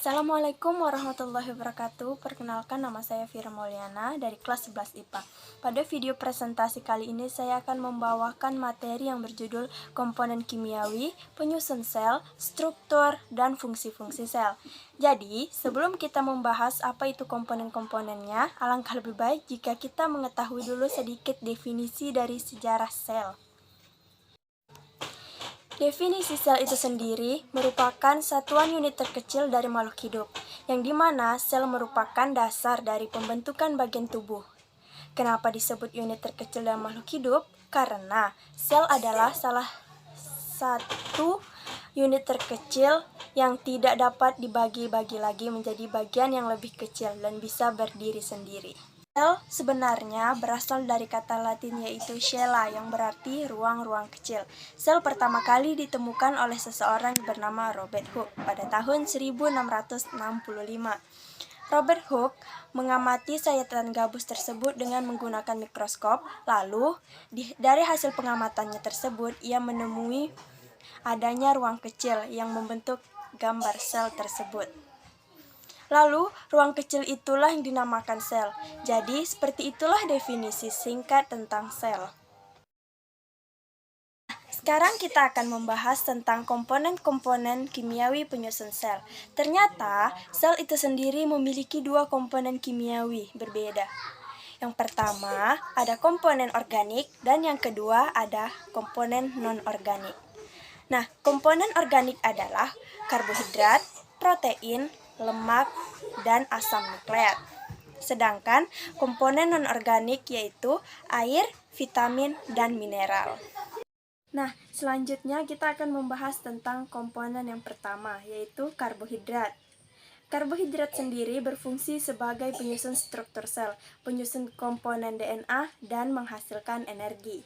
Assalamualaikum warahmatullahi wabarakatuh. Perkenalkan, nama saya Fira Mauliana dari kelas 11 IPA. Pada video presentasi kali ini saya akan membawakan materi yang berjudul komponen kimiawi, penyusun sel, struktur, dan fungsi-fungsi sel. Jadi, sebelum kita membahas apa itu komponen-komponennya, alangkah lebih baik jika kita mengetahui dulu sedikit definisi dari sejarah sel. Definisi sel itu sendiri merupakan satuan unit terkecil dari makhluk hidup, yang dimana sel merupakan dasar dari pembentukan bagian tubuh. Kenapa disebut unit terkecil dalam makhluk hidup? Karena sel adalah salah satu unit terkecil yang tidak dapat dibagi-bagi lagi menjadi bagian yang lebih kecil dan bisa berdiri sendiri. Sel sebenarnya berasal dari kata Latin yaitu cella yang berarti ruang-ruang kecil. Sel pertama kali ditemukan oleh seseorang bernama Robert Hooke pada tahun 1665. Robert Hooke mengamati sayatan gabus tersebut dengan menggunakan mikroskop. Lalu, dari hasil pengamatannya tersebut, ia menemui adanya ruang kecil yang membentuk gambar sel tersebut. Lalu, ruang kecil itulah yang dinamakan sel. Jadi, seperti itulah definisi singkat tentang sel. Sekarang kita akan membahas tentang komponen-komponen kimiawi penyusun sel. Ternyata, sel itu sendiri memiliki dua komponen kimiawi berbeda. Yang pertama, ada komponen organik, dan yang kedua ada komponen non-organik. Nah, komponen organik adalah karbohidrat, protein, lemak, dan asam nukleat. Sedangkan komponen non-organik yaitu air, vitamin, dan mineral. Nah, selanjutnya kita akan membahas tentang komponen yang pertama, yaitu karbohidrat. Karbohidrat sendiri berfungsi sebagai penyusun struktur sel, penyusun komponen DNA, dan menghasilkan energi.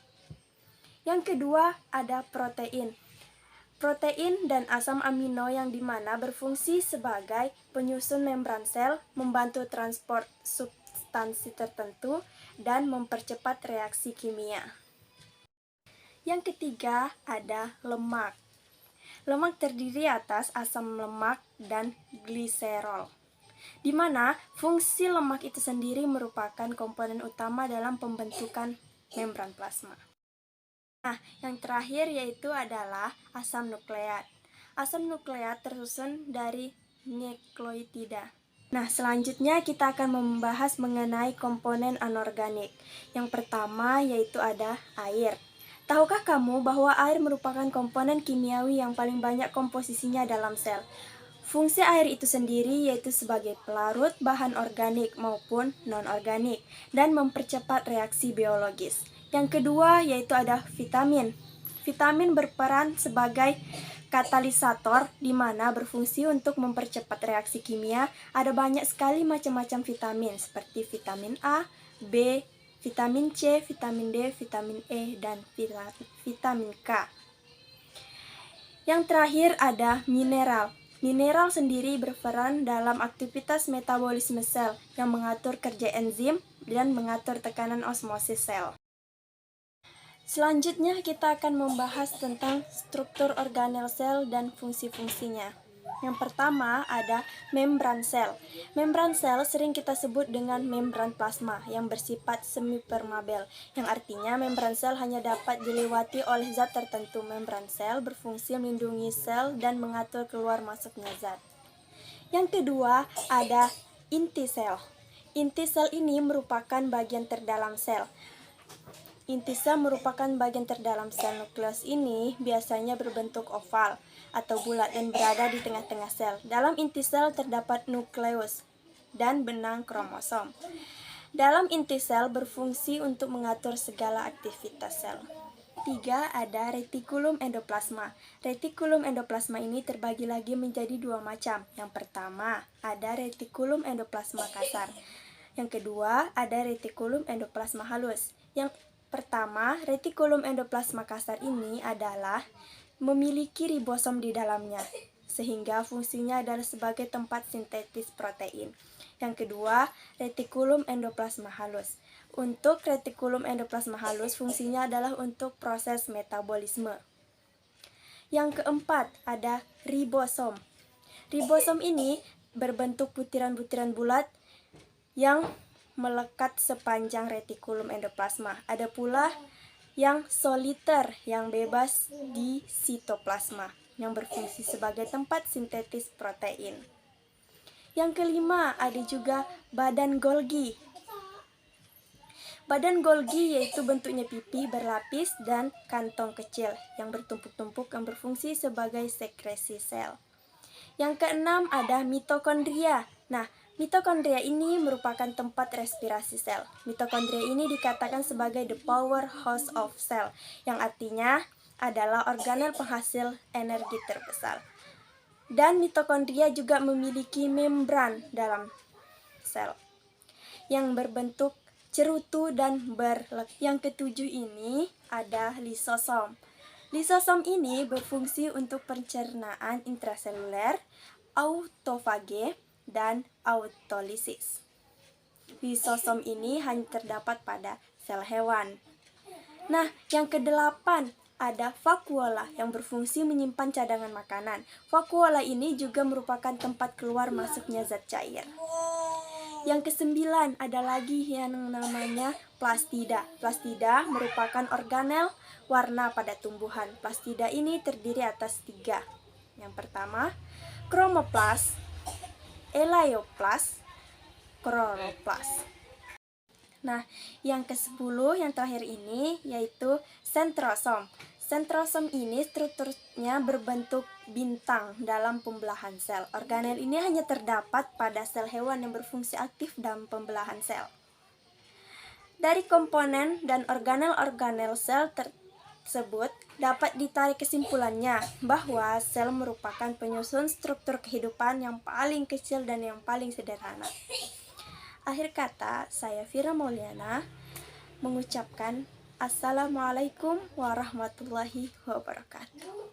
Yang kedua, ada protein. Protein dan asam amino yang dimana berfungsi sebagai penyusun membran sel, membantu transport substansi tertentu, dan mempercepat reaksi kimia. Yang ketiga ada lemak. Lemak terdiri atas asam lemak dan gliserol, di mana fungsi lemak itu sendiri merupakan komponen utama dalam pembentukan membran plasma. Nah, yang terakhir yaitu adalah asam nukleat. Asam nukleat tersusun dari nukleotida. Nah, selanjutnya kita akan membahas mengenai komponen anorganik. Yang pertama yaitu ada air. Tahukah kamu bahwa air merupakan komponen kimiawi yang paling banyak komposisinya dalam sel? Fungsi air itu sendiri yaitu sebagai pelarut bahan organik maupun non-organik dan mempercepat reaksi biologis. Yang kedua yaitu ada vitamin. Vitamin berperan sebagai katalisator di mana berfungsi untuk mempercepat reaksi kimia. Ada banyak sekali macam-macam vitamin seperti vitamin A, B, vitamin C, vitamin D, vitamin E, dan vitamin K. Yang terakhir ada mineral. Mineral sendiri berperan dalam aktivitas metabolisme sel yang mengatur kerja enzim dan mengatur tekanan osmosis sel. Selanjutnya kita akan membahas tentang struktur organel sel dan fungsi-fungsinya. Yang pertama ada membran sel. Membran sel sering kita sebut dengan membran plasma yang bersifat semi-permeabel, yang artinya membran sel hanya dapat dilewati oleh zat tertentu. Membran sel berfungsi melindungi sel dan mengatur keluar masuknya zat. Yang kedua ada inti sel. Inti sel ini merupakan bagian terdalam sel. Inti sel merupakan bagian terdalam sel. Nukleus ini biasanya berbentuk oval atau bulat dan berada di tengah-tengah sel. Dalam inti sel terdapat nukleus dan benang kromosom. Dalam inti sel berfungsi untuk mengatur segala aktivitas sel. 3. Ada retikulum endoplasma. Retikulum endoplasma ini terbagi lagi menjadi dua macam. Yang pertama ada retikulum endoplasma kasar. Yang kedua ada retikulum endoplasma halus. Yang pertama, retikulum endoplasma kasar ini adalah memiliki ribosom di dalamnya, sehingga fungsinya adalah sebagai tempat sintetis protein. Yang kedua, retikulum endoplasma halus. Untuk retikulum endoplasma halus, fungsinya adalah untuk proses metabolisme. Yang keempat, ada ribosom. Ribosom ini berbentuk butiran-butiran bulat yang melekat sepanjang retikulum endoplasma. Ada pula yang soliter yang bebas di sitoplasma yang berfungsi sebagai tempat sintetis protein. Yang kelima, ada juga badan Golgi. Badan Golgi yaitu bentuknya pipi berlapis dan kantong kecil yang bertumpuk-tumpuk yang berfungsi sebagai sekresi sel. Yang keenam ada mitokondria. Nah, mitokondria ini merupakan tempat respirasi sel. Mitokondria ini dikatakan sebagai the powerhouse of cell, yang artinya adalah organel penghasil energi terbesar. Dan mitokondria juga memiliki membran dalam sel yang berbentuk cerutu dan berlek. Yang ketujuh ini ada lisosom. Lisosom ini berfungsi untuk pencernaan intraseluler, autofage, dan autolisis. Lisosom ini hanya terdapat pada sel hewan. Nah, yang kedelapan ada vakuola yang berfungsi menyimpan cadangan makanan. Vakuola ini juga merupakan tempat keluar masuknya zat cair. Yang kesembilan ada lagi yang namanya plastida. Plastida merupakan organel warna pada tumbuhan. Plastida ini terdiri atas 3. Yang pertama, kromoplas, elaioplas, kloroplas. Nah, yang ke-10 yang terakhir ini yaitu sentrosom. Sentrosom ini strukturnya berbentuk bintang dalam pembelahan sel. Organel ini hanya terdapat pada sel hewan yang berfungsi aktif dalam pembelahan sel. Dari komponen dan organel-organel sel tersebut dapat ditarik kesimpulannya bahwa sel merupakan penyusun struktur kehidupan yang paling kecil dan yang paling sederhana. Akhir kata, saya Fira Mauliana mengucapkan Assalamualaikum warahmatullahi wabarakatuh.